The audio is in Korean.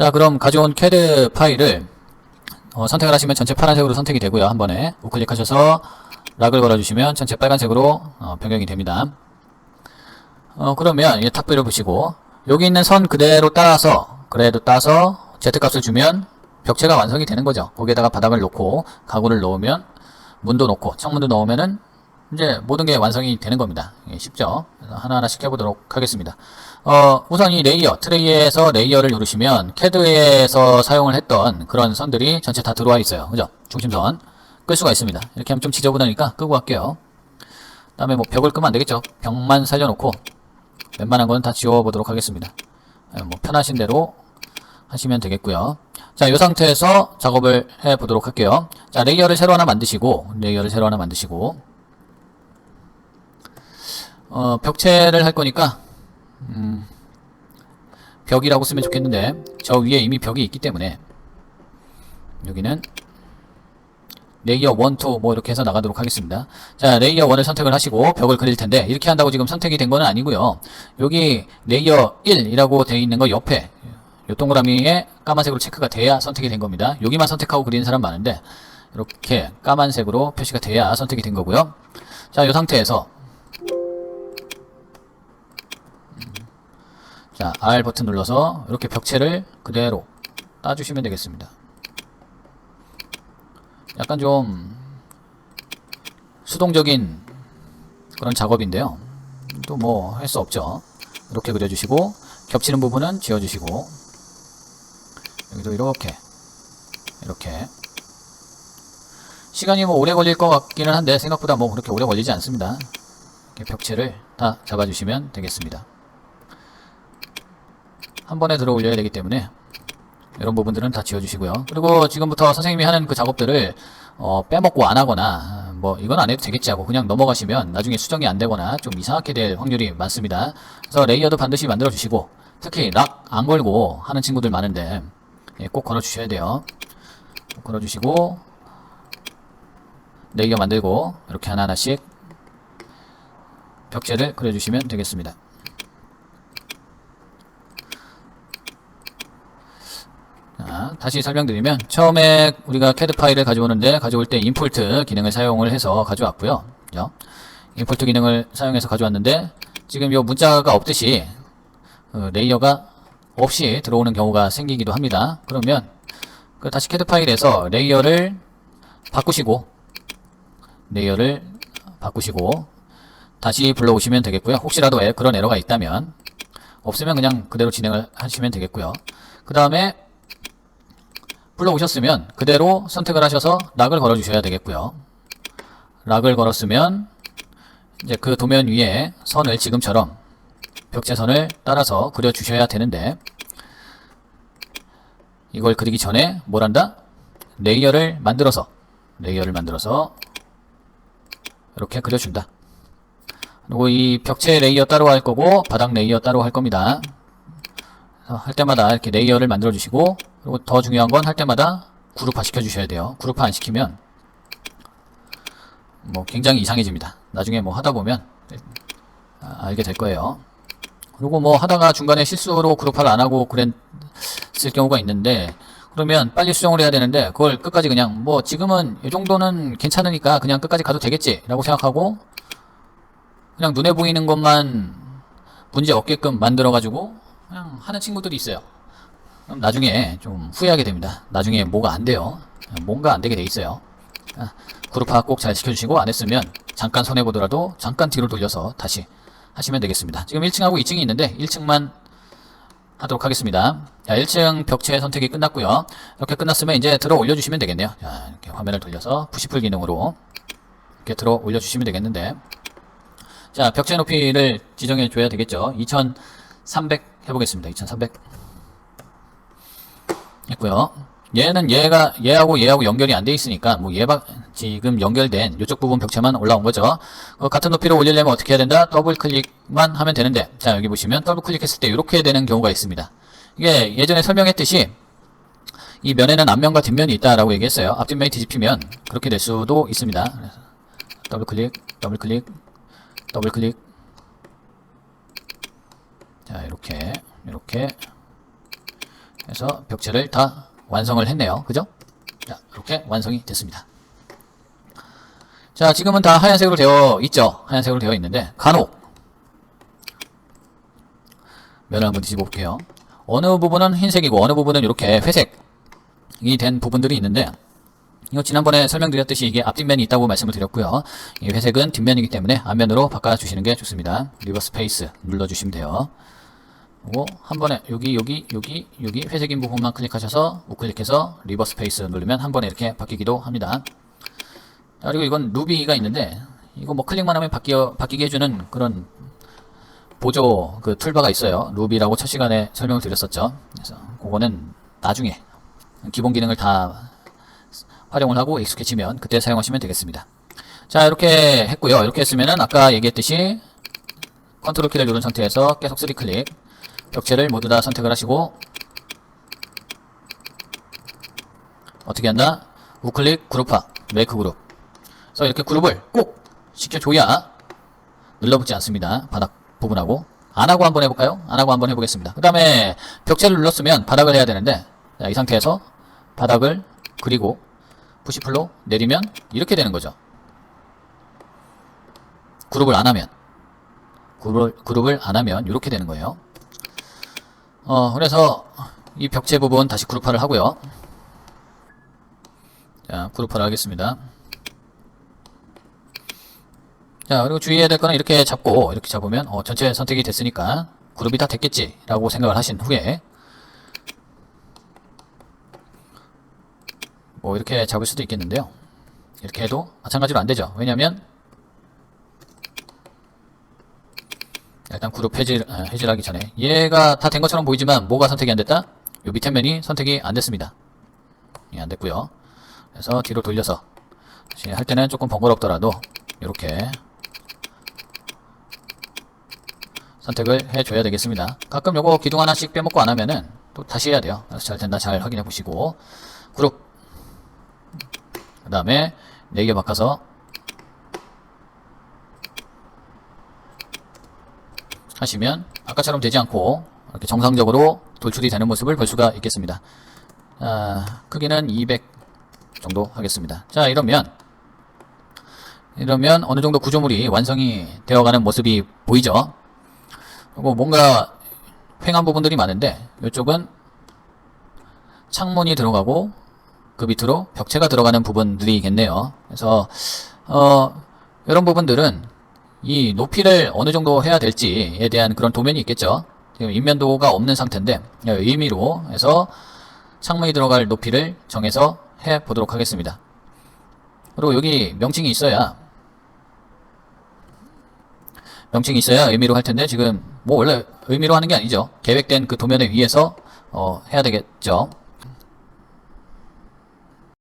자, 그럼 가져온 CAD 파일을 선택을 하시면 전체 파란색으로 선택이 되고요. 한 번에 우클릭하셔서 락을 걸어주시면 전체 빨간색으로 변경이 됩니다. 그러면 탑뷰를 보시고 여기 있는 선 그대로 따서 Z값을 주면 벽체가 완성이 되는 거죠. 거기에다가 바닥을 놓고 가구를 넣으면 문도 놓고 창문도 넣으면은 이제 모든 게 완성이 되는 겁니다. 쉽죠? 하나하나씩 해보도록 하겠습니다. 우선 이 레이어, 트레이에서 레이어를 누르시면 CAD에서 사용을 했던 그런 선들이 전체 다 들어와 있어요. 그죠? 중심선 끌 수가 있습니다. 이렇게 하면 좀 지저분하니까 끄고 갈게요. 그 다음에 뭐 벽을 끄면 안 되겠죠. 벽만 살려놓고 웬만한 건 다 지워보도록 하겠습니다. 뭐 편하신 대로 하시면 되겠고요. 자, 이 상태에서 작업을 해보도록 할게요. 자, 레이어를 새로 하나 만드시고 벽체를 할 거니까 벽이라고 쓰면 좋겠는데 저 위에 이미 벽이 있기 때문에 여기는 레이어 1, 2 뭐 이렇게 해서 나가도록 하겠습니다. 자, 레이어 1을 선택을 하시고 벽을 그릴 텐데 이렇게 한다고 지금 선택이 된 건 아니고요. 여기 레이어 1이라고 되어 있는 거 옆에 요 동그라미에 까만색으로 체크가 돼야 선택이 된 겁니다. 여기만 선택하고 그리는 사람 많은데 이렇게 까만색으로 표시가 돼야 선택이 된 거고요. 자, 이 상태에서 자, R 버튼 눌러서 이렇게 벽체를 그대로 따주시면 되겠습니다. 약간 좀 수동적인 그런 작업인데요. 또 뭐 할 수 없죠. 이렇게 그려주시고 겹치는 부분은 지워주시고 여기도 이렇게 시간이 뭐 오래 걸릴 것 같기는 한데 생각보다 뭐 그렇게 오래 걸리지 않습니다. 이렇게 벽체를 다 잡아주시면 되겠습니다. 한 번에 들어 올려야 되기 때문에 이런 부분들은 다 지워주시고요. 그리고 지금부터 선생님이 하는 그 작업들을 빼먹고 안 하거나 뭐 이건 안 해도 되겠지 하고 그냥 넘어가시면 나중에 수정이 안 되거나 좀 이상하게 될 확률이 많습니다. 그래서 레이어도 반드시 만들어 주시고 특히 락 안 걸고 하는 친구들 많은데 꼭 걸어 주셔야 돼요. 걸어 주시고 레이어 만들고 이렇게 하나하나씩 벽체를 그려 주시면 되겠습니다. 자, 다시 설명드리면 처음에 우리가 CAD 파일을 가져올 때 임포트 기능을 사용을 해서 가져왔고요. 그죠? 임포트 기능을 사용해서 가져왔는데 지금 이 문자가 없듯이 레이어가 없이 들어오는 경우가 생기기도 합니다. 그러면 다시 CAD 파일에서 레이어를 바꾸시고 다시 불러오시면 되겠고요. 혹시라도 그런 에러가 있다면 없으면 그냥 그대로 진행을 하시면 되겠고요. 그 다음에 불러오셨으면 그대로 선택을 하셔서 락을 걸어 주셔야 되겠고요. 락을 걸었으면 이제 그 도면 위에 선을 지금처럼 벽체선을 따라서 그려 주셔야 되는데 이걸 그리기 전에 뭘 한다? 레이어를 만들어서 이렇게 그려준다. 그리고 이 벽체 레이어 따로 할 거고 바닥 레이어 따로 할 겁니다. 할 때마다 이렇게 레이어를 만들어 주시고 그리고 더 중요한 건 할 때마다 그룹화 시켜 주셔야 돼요. 그룹화 안 시키면 뭐 굉장히 이상해집니다. 나중에 뭐 하다 보면 알게 될 거예요. 그리고 뭐 하다가 중간에 실수로 그룹화를 안 하고 그랬을 경우가 있는데 그러면 빨리 수정을 해야 되는데 그걸 끝까지 그냥 뭐 지금은 이 정도는 괜찮으니까 그냥 끝까지 가도 되겠지 라고 생각하고 그냥 눈에 보이는 것만 문제 없게끔 만들어 가지고 그냥 하는 친구들이 있어요. 그럼 나중에 좀 후회하게 됩니다. 나중에 뭐가 안 돼요. 뭔가 안 되게 돼 있어요. 그룹화 꼭 잘 시켜주시고 안 했으면 잠깐 손해보더라도 잠깐 뒤로 돌려서 다시 하시면 되겠습니다. 지금 1층하고 2층이 있는데 1층만 하도록 하겠습니다. 자, 1층 벽체 선택이 끝났고요. 이렇게 끝났으면 이제 들어 올려주시면 되겠네요. 자, 이렇게 화면을 돌려서 푸시풀 기능으로 이렇게 들어 올려주시면 되겠는데 자, 벽체 높이를 지정해 줘야 되겠죠. 2300 해보겠습니다. 2300 했고요. 얘는 얘하고 연결이 안 돼 있으니까 뭐 지금 연결된 이쪽 부분 벽체만 올라온 거죠. 같은 높이로 올리려면 어떻게 해야 된다? 더블 클릭만 하면 되는데 자, 여기 보시면 더블 클릭했을 때 이렇게 되는 경우가 있습니다. 이게 예전에 설명했듯이 이 면에는 앞면과 뒷면이 있다라고 얘기했어요. 앞뒷면이 뒤집히면 그렇게 될 수도 있습니다. 그래서 더블 클릭 자, 이렇게 그래서 벽체를 다 완성을 했네요. 그죠? 자, 이렇게 완성이 됐습니다. 자, 지금은 다 하얀색으로 되어 있죠? 하얀색으로 되어 있는데, 간혹 면을 한번 뒤집어 볼게요. 어느 부분은 흰색이고, 어느 부분은 이렇게 회색이 된 부분들이 있는데, 이거 지난번에 설명드렸듯이 이게 앞뒷면이 있다고 말씀을 드렸고요. 이 회색은 뒷면이기 때문에 앞면으로 바꿔주시는 게 좋습니다. 리버스 페이스 눌러주시면 돼요. 그리고 한 번에 여기 회색인 부분만 클릭하셔서 우클릭해서 리버스 페이스 누르면 한 번에 이렇게 바뀌기도 합니다. 자, 그리고 이건 루비가 있는데 이거 뭐 클릭만 하면 바뀌게 해주는 그런 보조 그 툴바가 있어요. 루비라고 첫 시간에 설명을 드렸었죠. 그래서 그거는 나중에 기본 기능을 다 활용을 하고 익숙해지면 그때 사용하시면 되겠습니다. 자, 이렇게 했고요. 이렇게 했으면은 아까 얘기했듯이 컨트롤 키를 누른 상태에서 계속 3클릭 벽체를 모두 다 선택을 하시고 어떻게 한다? 우클릭 그룹화 메이크 그룹. 그래서 이렇게 그룹을 꼭 시켜줘야 눌러붙지 않습니다. 바닥 부분하고. 안 하고 한번 해볼까요? 안 하고 한번 해보겠습니다. 그 다음에 벽체를 눌렀으면 바닥을 해야 되는데, 자, 이 상태에서 바닥을 그리고 푸시풀로 내리면 이렇게 되는 거죠. 그룹을 안 하면 이렇게 되는 거예요. 그래서 이 벽체 부분 다시 그룹화를 하고요. 자, 그룹화를 하겠습니다. 자, 그리고 주의해야 될 거는 이렇게 잡고, 이렇게 잡으면, 전체 선택이 됐으니까, 그룹이 다 됐겠지, 라고 생각을 하신 후에, 뭐, 이렇게 잡을 수도 있겠는데요. 이렇게 해도 마찬가지로 안 되죠. 왜냐면, 일단 그룹 해제하기 전에, 얘가 다 된 것처럼 보이지만, 뭐가 선택이 안 됐다? 요 밑에 면이 선택이 안 됐습니다. 예, 안 됐고요. 그래서 뒤로 돌려서, 다시 할 때는 조금 번거롭더라도, 이렇게, 선택을 해줘야 되겠습니다. 가끔 요거 기둥 하나씩 빼먹고 안 하면은 또 다시 해야 돼요. 그래서 잘 된다 잘 확인해 보시고 그룹 그 다음에 4개 바꿔서 하시면 아까처럼 되지 않고 이렇게 정상적으로 돌출이 되는 모습을 볼 수가 있겠습니다. 크기는 200 정도 하겠습니다. 자, 이러면 어느 정도 구조물이 완성이 되어가는 모습이 보이죠? 그리고 뭔가 횡한 부분들이 많은데 이쪽은 창문이 들어가고 그 밑으로 벽체가 들어가는 부분들이겠네요. 그래서 이런 부분들은 이 높이를 어느 정도 해야 될지에 대한 그런 도면이 있겠죠. 지금 인면도가 없는 상태인데 의미로 해서 창문이 들어갈 높이를 정해서 해 보도록 하겠습니다. 그리고 여기 명칭이 있어야 의미로 할 텐데 지금 뭐 원래 의미로 하는 게 아니죠. 계획된 그 도면에 의해서 해야 되겠죠.